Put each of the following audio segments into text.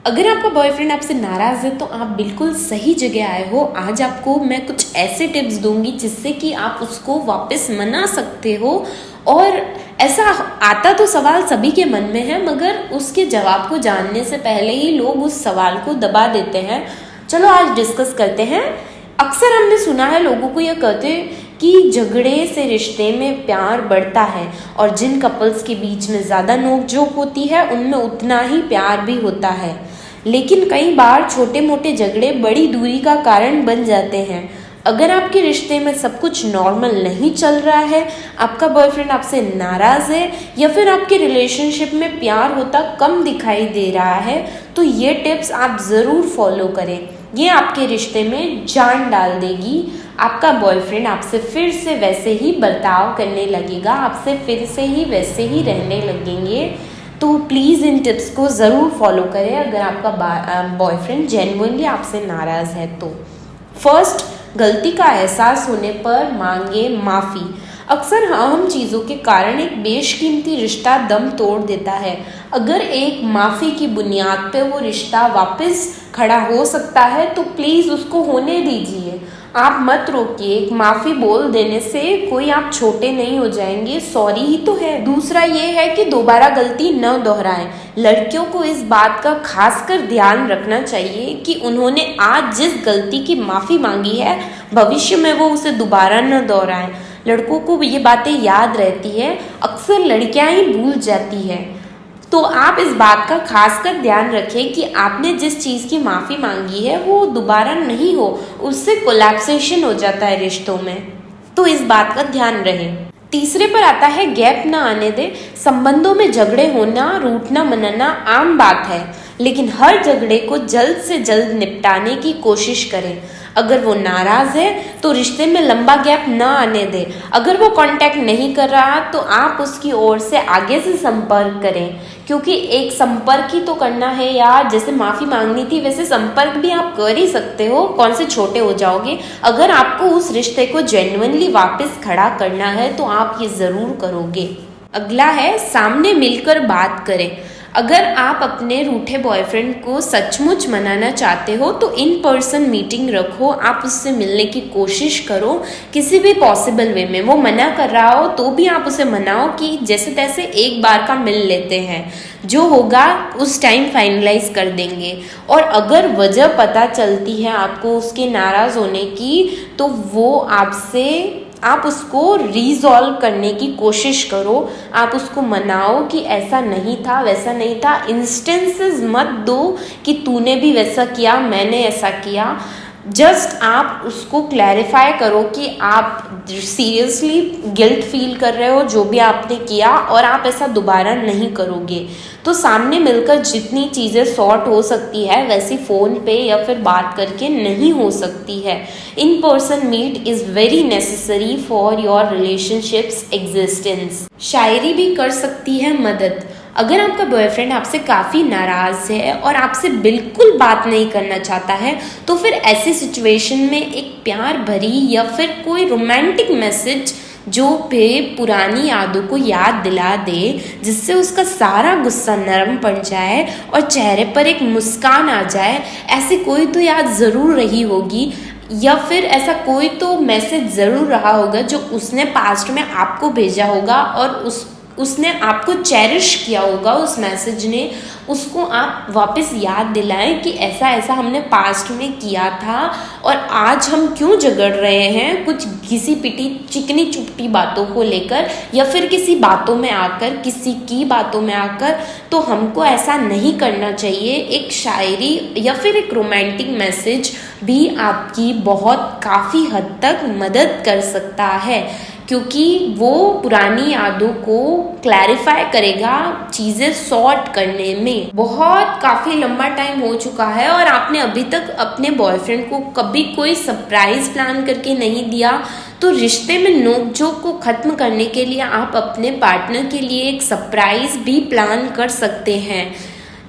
अगर आपका बॉयफ्रेंड आपसे नाराज़ है तो आप बिल्कुल सही जगह आए हो। आज आपको मैं कुछ ऐसे टिप्स दूंगी जिससे कि आप उसको वापस मना सकते हो। और ऐसा आता तो सवाल सभी के मन में है, मगर उसके जवाब को जानने से पहले ही लोग उस सवाल को दबा देते हैं। चलो आज डिस्कस करते हैं। अक्सर हमने सुना है लोगों को यह कहते कि झगड़े से रिश्ते में प्यार बढ़ता है, और जिन कपल्स के बीच में ज़्यादा नोकझोंक होती है उनमें उतना ही प्यार भी होता है। लेकिन कई बार छोटे मोटे झगड़े बड़ी दूरी का कारण बन जाते हैं। अगर आपके रिश्ते में सब कुछ नॉर्मल नहीं चल रहा है, आपका बॉयफ्रेंड आपसे नाराज़ है, या फिर आपके रिलेशनशिप में प्यार होता कम दिखाई दे रहा है, तो ये टिप्स आप ज़रूर फॉलो करें। ये आपके रिश्ते में जान डाल देगी। आपका बॉयफ्रेंड आपसे फिर से वैसे ही बर्ताव करने लगेगा, आपसे फिर से ही वैसे ही रहने लगेंगे। तो प्लीज़ इन टिप्स को ज़रूर फॉलो करें अगर आपका बॉयफ्रेंड जेन्युइनली आपसे नाराज़ है तो। फर्स्ट, गलती का एहसास होने पर मांगे माफ़ी। अक्सर अहम चीज़ों के कारण एक बेशकीमती रिश्ता दम तोड़ देता है। अगर एक माफ़ी की बुनियाद पे वो रिश्ता वापस खड़ा हो सकता है तो प्लीज़ उसको होने दीजिए। आप मत रोकिए। एक माफ़ी बोल देने से कोई आप छोटे नहीं हो जाएंगे, सॉरी ही तो है। दूसरा ये है कि दोबारा गलती न दोहराएं। लड़कियों को इस बात का खासकर ध्यान रखना चाहिए कि उन्होंने आज जिस गलती की माफ़ी मांगी है भविष्य में वो उसे दोबारा न दोहराएं। लड़कों को ये बातें याद रहती है, अक्सर लड़कियां ही भूल जाती है। तो आप इस बात का खासकर ध्यान रखें कि आपने जिस चीज़ की माफ़ी मांगी है वो दोबारा नहीं हो, उससे कोलैप्सेशन हो जाता है रिश्तों में। तो इस बात का ध्यान रहे। तीसरे पर आता है गैप ना आने दे। संबंधों में झगड़े होना, रूठना मनना आम बात है, लेकिन हर झगड़े को जल्द से जल्द निपटाने की कोशिश करें। अगर वो नाराज़ है तो रिश्ते में लंबा गैप ना आने दें। अगर वो कांटेक्ट नहीं कर रहा तो आप उसकी ओर से आगे से संपर्क करें, क्योंकि एक संपर्क ही तो करना है यार। जैसे माफ़ी मांगनी थी वैसे संपर्क भी आप कर ही सकते हो, कौन से छोटे हो जाओगे। अगर आपको उस रिश्ते को जेन्युइनली वापस खड़ा करना है तो आप ये ज़रूर करोगे। अगला है सामने मिलकर बात करें। अगर आप अपने रूठे बॉयफ्रेंड को सचमुच मनाना चाहते हो तो इन पर्सन मीटिंग रखो, आप उससे मिलने की कोशिश करो किसी भी पॉसिबल वे में। वो मना कर रहा हो तो भी आप उसे मनाओ कि जैसे तैसे एक बार का मिल लेते हैं, जो होगा उस टाइम फाइनलाइज कर देंगे। और अगर वजह पता चलती है आपको उसके नाराज़ होने की तो वो आपसे आप उसको रिजॉल्व करने की कोशिश करो। आप उसको मनाओ कि ऐसा नहीं था, वैसा नहीं था। इंस्टेंसेस मत दो कि तूने भी वैसा किया, मैंने ऐसा किया। जस्ट आप उसको क्लैरिफाई करो कि आप सीरियसली गिल्ट फील कर रहे हो जो भी आपने किया, और आप ऐसा दोबारा नहीं करोगे। तो सामने मिलकर जितनी चीज़ें सॉर्ट हो सकती है वैसी फ़ोन पे या फिर बात करके नहीं हो सकती है। In person meet is very necessary for your relationships existence. शायरी भी कर सकती है मदद। अगर आपका बॉयफ्रेंड आपसे काफ़ी नाराज़ है और आपसे बिल्कुल बात नहीं करना चाहता है तो फिर ऐसी सिचुएशन में एक प्यार भरी या फिर कोई रोमांटिक मैसेज जो पे पुरानी यादों को याद दिला दे, जिससे उसका सारा गुस्सा नरम पड़ जाए और चेहरे पर एक मुस्कान आ जाए। ऐसी कोई तो याद ज़रूर रही होगी, या फिर ऐसा कोई तो मैसेज ज़रूर रहा होगा जो उसने पास्ट में आपको भेजा होगा और उसने आपको चेरिश किया होगा। उस मैसेज ने उसको आप वापस याद दिलाएं कि ऐसा ऐसा हमने पास्ट में किया था और आज हम क्यों झगड़ रहे हैं, कुछ घिसी पिटी चिकनी चुपटी बातों को लेकर, या फिर किसी बातों में आकर, किसी की बातों में आकर। तो हमको ऐसा नहीं करना चाहिए। एक शायरी या फिर एक रोमांटिक मैसेज भी आपकी बहुत काफ़ी हद तक मदद कर सकता है, क्योंकि वो पुरानी यादों को क्लैरिफाई करेगा, चीज़ें सॉर्ट करने में। बहुत काफ़ी लंबा टाइम हो चुका है और आपने अभी तक अपने बॉयफ्रेंड को कभी कोई सरप्राइज़ प्लान करके नहीं दिया, तो रिश्ते में नोकझोंक को ख़त्म करने के लिए आप अपने पार्टनर के लिए एक सरप्राइज़ भी प्लान कर सकते हैं,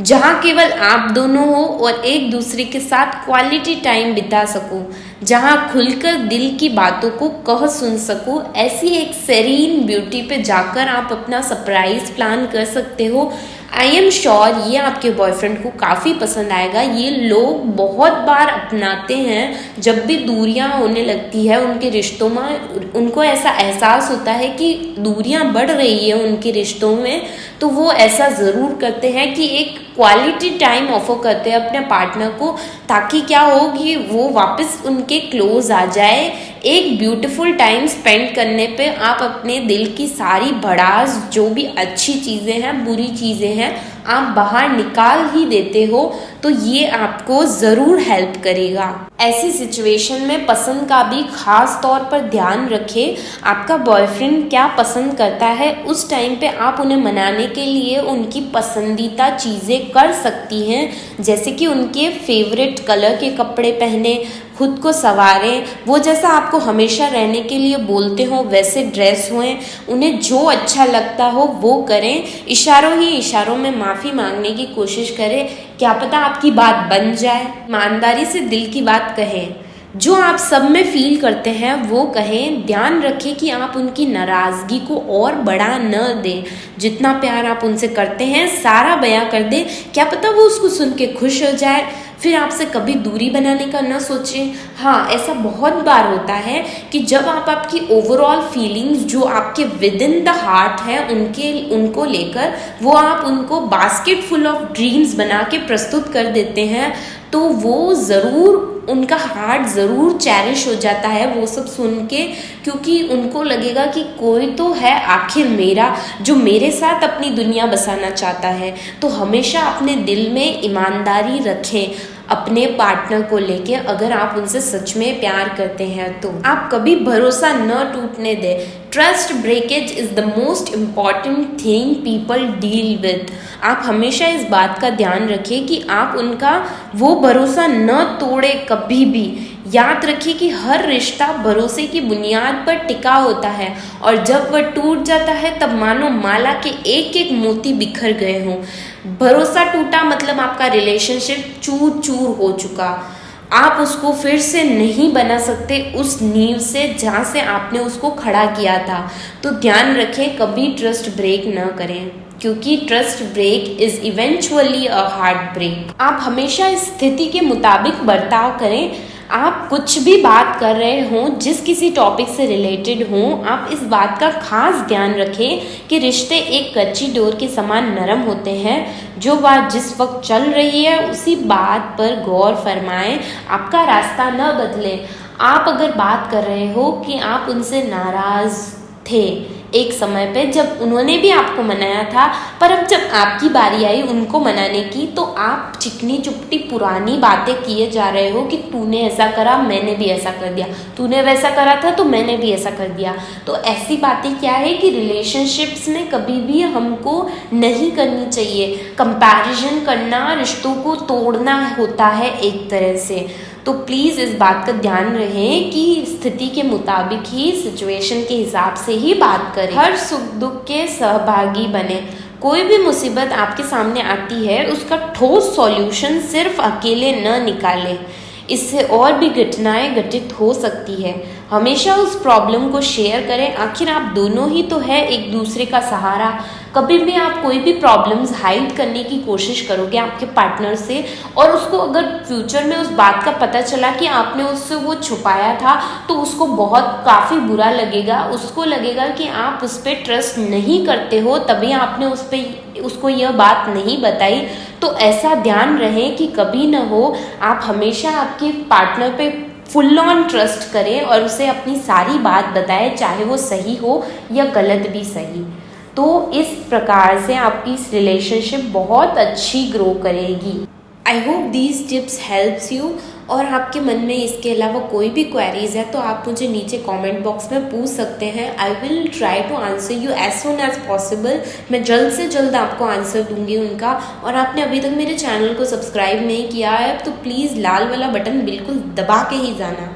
जहाँ केवल आप दोनों हो और एक दूसरे के साथ क्वालिटी टाइम बिता सको, जहाँ खुलकर दिल की बातों को कह सुन सको। ऐसी एक सेरीन ब्यूटी पे जाकर आप अपना सरप्राइज प्लान कर सकते हो। आई एम श्योर ये आपके बॉयफ्रेंड को काफ़ी पसंद आएगा। ये लोग बहुत बार अपनाते हैं, जब भी दूरियां होने लगती है उनके रिश्तों में, उनको ऐसा एहसास होता है कि दूरियां बढ़ रही है उनके रिश्तों में, तो वो ऐसा ज़रूर करते हैं कि एक क्वालिटी टाइम ऑफर करते हैं अपने पार्टनर को, ताकि क्या हो कि वो वापस उनके क्लोज आ जाए। एक ब्यूटीफुल टाइम स्पेंड करने पे आप अपने दिल की सारी भड़ास, जो भी अच्छी चीज़ें हैं, बुरी चीज़ें हैं, आप बाहर निकाल ही देते हो, तो ये आपको ज़रूर हेल्प करेगा। ऐसी सिचुएशन में पसंद का भी खास तौर पर ध्यान रखें। आपका बॉयफ्रेंड क्या पसंद करता है, उस टाइम पे आप उन्हें मनाने के लिए उनकी पसंदीदा चीज़ें कर सकती हैं, जैसे कि उनके फेवरेट कलर के कपड़े पहने, खुद को संवारें, वो जैसा आपको हमेशा रहने के लिए बोलते हो वैसे ड्रेस हुए, उन्हें जो अच्छा लगता हो वो करें, इशारों ही इशारों में माफ़ी मांगने की कोशिश करें, क्या पता आपकी बात बन जाए। ईमानदारी से दिल की बात कहें, जो आप सब में फील करते हैं वो कहें। ध्यान रखें कि आप उनकी नाराज़गी को और बढ़ा न दें, जितना प्यार आप उनसे करते हैं सारा बयां कर दें, क्या पता वो उसको सुन के खुश हो जाए, फिर आपसे कभी दूरी बनाने का न सोचें। हाँ, ऐसा बहुत बार होता है कि जब आप आपकी ओवरऑल फीलिंग्स जो आपके विद इन द हार्ट है उनको लेकर वो आप उनको बास्केट फुल ऑफ ड्रीम्स बना के प्रस्तुत कर देते हैं, तो वो ज़रूर, उनका हार्ट ज़रूर चैरिश हो जाता है वो सब सुन के, क्योंकि उनको लगेगा कि कोई तो है आखिर मेरा जो मेरे साथ अपनी दुनिया बसाना चाहता है। तो हमेशा अपने दिल में ईमानदारी रखें अपने पार्टनर को लेके। अगर आप उनसे सच में प्यार करते हैं तो आप कभी भरोसा न टूटने दें। Trust breakage is the most important thing people deal with. आप हमेशा इस बात का ध्यान रखें कि आप उनका वो भरोसा न तोड़े कभी भी। याद रखिए कि हर रिश्ता भरोसे की बुनियाद पर टिका होता है, और जब वह टूट जाता है तब मानो माला के एक एक मोती बिखर गए हों। भरोसा टूटा मतलब आपका रिलेशनशिप चूर चूर हो चुका। आप उसको फिर से नहीं बना सकते उस नींव से जहाँ से आपने उसको खड़ा किया था। तो ध्यान रखें, कभी ट्रस्ट ब्रेक न करें, क्योंकि trust break is eventually a heartbreak. आप हमेशा इस स्थिति के मुताबिक बर्ताव करें। आप कुछ भी बात कर रहे हों, जिस किसी टॉपिक से रिलेटेड हों, आप इस बात का खास ध्यान रखें कि रिश्ते एक कच्ची डोर के समान नरम होते हैं। जो बात जिस वक्त चल रही है उसी बात पर गौर फरमाएं, आपका रास्ता न बदले। आप अगर बात कर रहे हो कि आप उनसे नाराज़ थे एक समय पे जब उन्होंने भी आपको मनाया था, पर अब जब आपकी बारी आई उनको मनाने की, तो आप चिकनी चुपटी पुरानी बातें किए जा रहे हो कि तूने ऐसा करा मैंने भी ऐसा कर दिया, तूने वैसा करा था तो मैंने भी ऐसा कर दिया। तो ऐसी बातें क्या है कि रिलेशनशिप्स में कभी भी हमको नहीं करनी चाहिए। कंपैरिजन करना रिश्तों को तोड़ना होता है एक तरह से। तो प्लीज़ इस बात का ध्यान रहे कि स्थिति के मुताबिक ही, सिचुएशन के हिसाब से ही बात करें। हर सुख दुख के सहभागी बने। कोई भी मुसीबत आपके सामने आती है उसका ठोस सॉल्यूशन सिर्फ अकेले न निकालें, इससे और भी घटनाएं घटित हो सकती है। हमेशा उस प्रॉब्लम को शेयर करें, आखिर आप दोनों ही तो है एक दूसरे का सहारा। कभी भी आप कोई भी प्रॉब्लम्स हाइड करने की कोशिश करोगे आपके पार्टनर से, और उसको अगर फ्यूचर में उस बात का पता चला कि आपने उससे वो छुपाया था, तो उसको बहुत काफ़ी बुरा लगेगा। उसको लगेगा कि आप उस पर ट्रस्ट नहीं करते हो, तभी आपने उसको यह बात नहीं बताई। तो ऐसा ध्यान रहे कि कभी ना हो। आप हमेशा आपके पार्टनर पे फुल ऑन ट्रस्ट करें और उसे अपनी सारी बात बताएं, चाहे वो सही हो या गलत भी सही। तो इस प्रकार से आपकी इस रिलेशनशिप बहुत अच्छी ग्रो करेगी। I hope these tips helps you. और आपके मन में इसके अलावा कोई भी क्वेरीज है तो आप मुझे नीचे कमेंट बॉक्स में पूछ सकते हैं। I will try to answer you as soon as possible. मैं जल्द से जल्द आपको आंसर दूंगी उनका। और आपने अभी तक मेरे चैनल को सब्सक्राइब नहीं किया है तो प्लीज़ लाल वाला बटन बिल्कुल दबा के ही जाना।